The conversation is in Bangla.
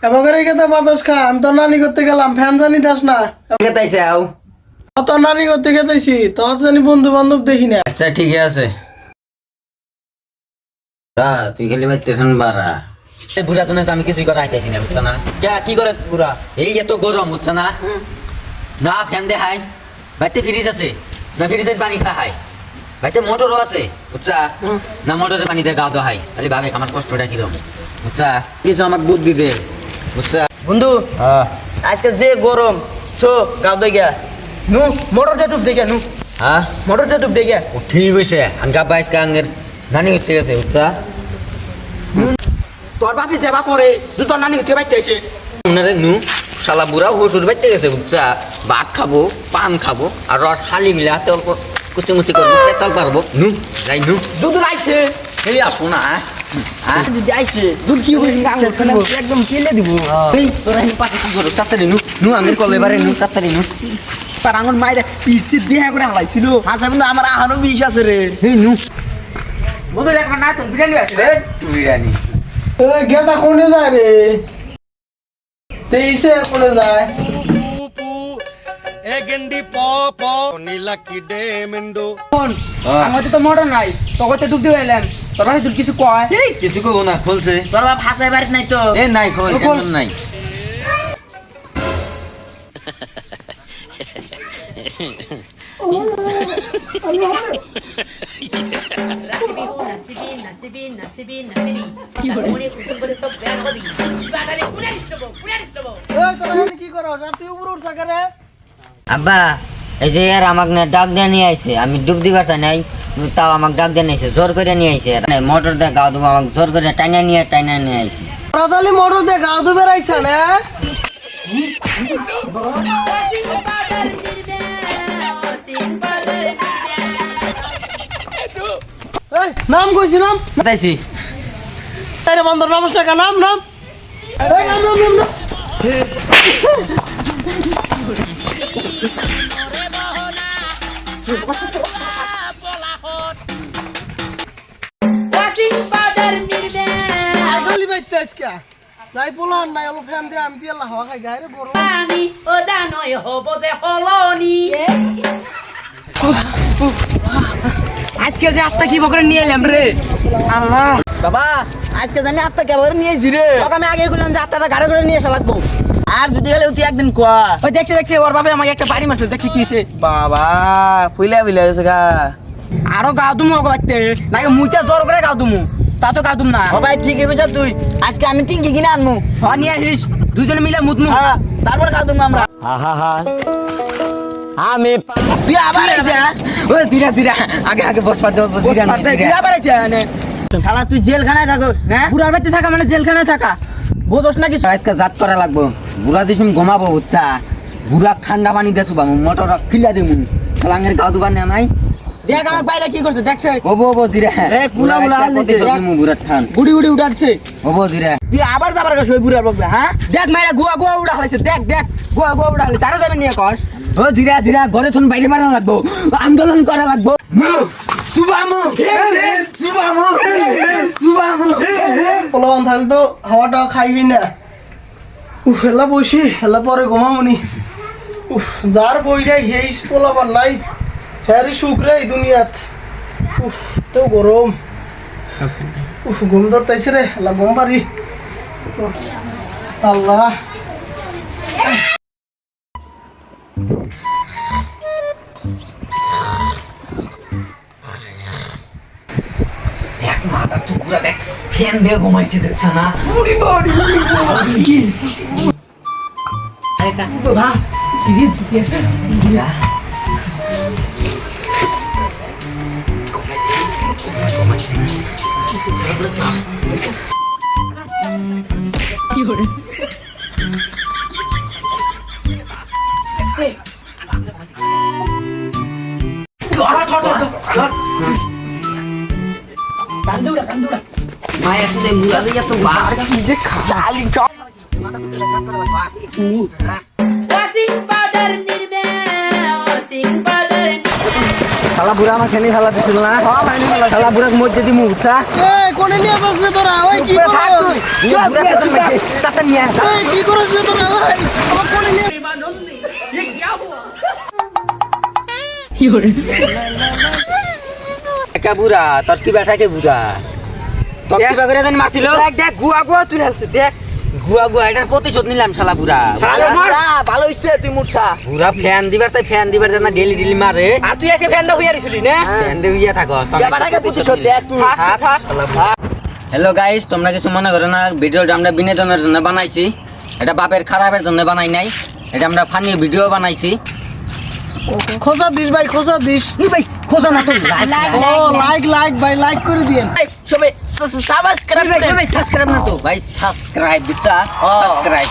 এবার খেতে বাতাস খা, আমি তো নানি করতে গেলাম, ফ্যান জানি দাস না। খেতাইছে আও। অত নানি করতে খেতেছি, তোর জানি বন্ধু বান্ধব দেখি না। আচ্ছা ঠিক আছে। তুই খালি বাইতেছেন বারা। বুড়া তো না, তো আমি কিছুই করা আইতেছি না, বুঝছো না? কি করে বুড়া? এই এত গরম, বুঝছো না? না ফ্যান দে হাই, বাইতে ফ্রিজ আছে না, ফ্রিজের পানি খা হাই, বাইতে মোটরও আছে, বুঝছা না? মোটরের পানি দিয়ে গা দো হাই, খালি ভাবে আমার কষ্টটা কিরম, বুঝছা? কিছু আমাকে বুদ্ধি দে, বুঝছা? বন্ধু আজকে যে গরম চো গাও দই গিয়া নু মোটর দিয়ে ডুব দিয়ে গিয়া নু হ্যাঁ মোটর দিয়ে ডুব দিয়ে গিয়া ও ঠিক হয়েছে, হাঙ্গা বাইশ কাঙ্গের নানি করতে গেছে, বুঝছা? তোর বাপি যাবা করে তুই তোর নানি উঠে বাইতে এসে ওনারে নু শালা বুড়া হুসুর বাইতে গেছে, বুঝছা? ভাত খাবো, পান খাবো, আর রস হালি মিলে হাতে অল্প কুচি মুচি করবো, পেঁচাল পারবো, নু যাই নু দুধ আইছে এই আসবো না। যদি আইছে দুধ কি হইছে একদম কেলে দিব এই তোরা এই পাতে কি করো? তাড়াতাড়ি নু নু আঙ্গের কলে বারে নু, তাড়াতাড়ি নু। তার আঙুল মাইরে পিচ্ছি বিয়া করে হালাইছিল হাসা কিন্তু আমার আহারও বিষ আছে রে এই নু বন্ধু একবার না তোর বিরিয়ানি আছে রে বিরিয়ানি। গেদা কোনে যায় রে? তেইশে কোনে যায়? আমার তো মোটর নাই তোকে তো ডুব দিয়ে এলাম তোর ভাই তোর কিছু কয় এই কিছু করবো না, খুলছে। তোর বাপ হাসাই বাড়িতে নাই তো এ নাই খোল, কেমন নাই? কি করো? তুই উপরে উঠছা কেন? আব্বা এই যে আর আমাকে না ডাক দিয়ে নিয়ে আইছে, আমি ডুব দিবার চাই নাই, তাও আমাকে ডাক দিয়ে নিয়েছে, জোর করে নিয়ে আইছে, মোটর দিয়ে গাও দেবো, আমাকে জোর করে টাইনা নিয়ে আইছে। তাহলে মোটর দিয়ে গাও ধুবে রাইছা না? এই নাম কইছি নাম বাতাইছি আরে বান্দর নাম টাকা নাম নাম এই নাম নাম নাম নাম। আগালি বাইতে আজকে নাই পোলার নাই অল্প ফ্যান দিয়ে আমি দিয়ে হাওয়া খাই গায়ে গরম আজকে যে আত্মা কি বকরে নিয়ে এলাম রে আল্লাহ বাবা আজকে আমি আত্মা কে বকরে নিয়েছি রে তোকে আমি আগে বললাম যে আত্মাটা গাড়ি করে নিয়ে আসা লাগবো আর যদি গেলে তুই একদিন কোয়া ওই দেখছি ওর বাবা আমাকে একটা বাড়ি মারছে দেখছি কি হয়েছে বাবা ফুইলা ফুইলা গেছে গা আরো গাও তুমি ওকে বাড়তে নাকি মুচা জোর করে গাও তুমি তা তো গাও তুমি না ভাই ঠিকই বুঝা তুই আজকে আমি টিঙ্কি কিনে আনমু হ্যাঁ নিয়ে আসিস দুজনে মিলে মুতমু তারপর গাও তুমি আমরা আমি তুই আবার আইছে ওই ধীরে ধীরে আগে বস পারতে তুই আবার আইছে শালা তুই জেলখানায় থাকোস হ্যাঁ বুড়ার বাড়িতে থাকা মানে জেলখানায় থাকা বোঝোস নাকি আজকে জাত করা লাগবো, বুড়া দিসুম ঘুমাবো, বুঝছা? বুড়া ঠান্ডা পানি দেছু বা মোটর খিলা দিমু, ছালাঙ্গের গাও দুবার নেওয়া নাই। দেখ আমার বাইরে কি করছে দেখছে ওবো জিরে এ পুলা পুলা হাল দিছে বুড়ার ঠান বুড়ি বুড়ি উঠাচ্ছে ওবো জিরে তুই আবার যাবার কাছে ওই বুড়ার বকবে হ্যাঁ দেখ মাইরা গোয়া উড়া হইছে দেখ গোয়া উড়া হইছে আরো যাবে নিয়ে কস ও জিরা জিরা ঘরে থন বাইরে মারা লাগবো, আন্দোলন করা লাগবো। পোলাবান থাকলে তো হাওয়াটা খাইহি না। উফ হেলা বসি হেলা পরে ঘুমামনি। উফ যার বইটাই হেই পোলাবান নাই হ্যারি সুখ রে এই দুনিয়াত। উফ তো গরম, উফ ঘুম ধরতেছে রে, হেলা ঘুম পারি। আল্লাহ দেখ মাথা টুকরা দেখ, ফ্যান দিয়ে ঘুমাইছে, দেখছ না? মায়া তুই বুড়া দিয়ে তো বার কি যে খালি chop Washing powder, need me. Washing powder, need me. শালা বুড়া আমার খেনি ফেলা দিছিল না শালা বুড়াক মধ্যে দিমু বুঝছা এই কোনে নিয়ে যাস রে তোরা ওই কি বুড়া থাক করছিস তুই বুড়া সাথে মেয়ে তাতে নিয়ে এই কি করছিস রে তোরা ভাই আমার কোনে নিয়ে একা বুড়া তোর কি বেটাকে বুড়া তোর কি করে জানি মারছিল দেখ দেখ গুয়া গুয়া তুই হেলছিস দেখ গুয়া গুয়া এটার প্রতিশোধ নিলাম শালা বুড়া শালা বুড়া ভালো হইছে তুই মুরছা বুড়া ফ্যান দিবার তাই ফ্যান দিবার না ডেলি ডেলি মারে আর তুই এসে ফ্যান দা হইয়া দিছিলি না ফ্যান দিয়ে ইয়া থাকস ব্যাপারটাকে প্রতিশোধ দেখ তুই থাক, থাক হ্যালো গাইস তোমরা কিছু মনে করো না ভিডিওটা আমরা বিনোদনের জন্য বানাইছি এটা বাপের খারাপের জন্য বানাই নাই এটা আমরা ফানি ভিডিও বানাইছি খোঁজা দিস ভাই খোঁজা দিস নি ভাই খোঁজা না তুই ও লাইক লাইক ভাই লাইক করে দিয়েন সবে সাবস্ক্রাইব ভাই সাবস্ক্রাইব না তো ভাই সাবস্ক্রাইব দিচ্ছা সাবস্ক্রাইব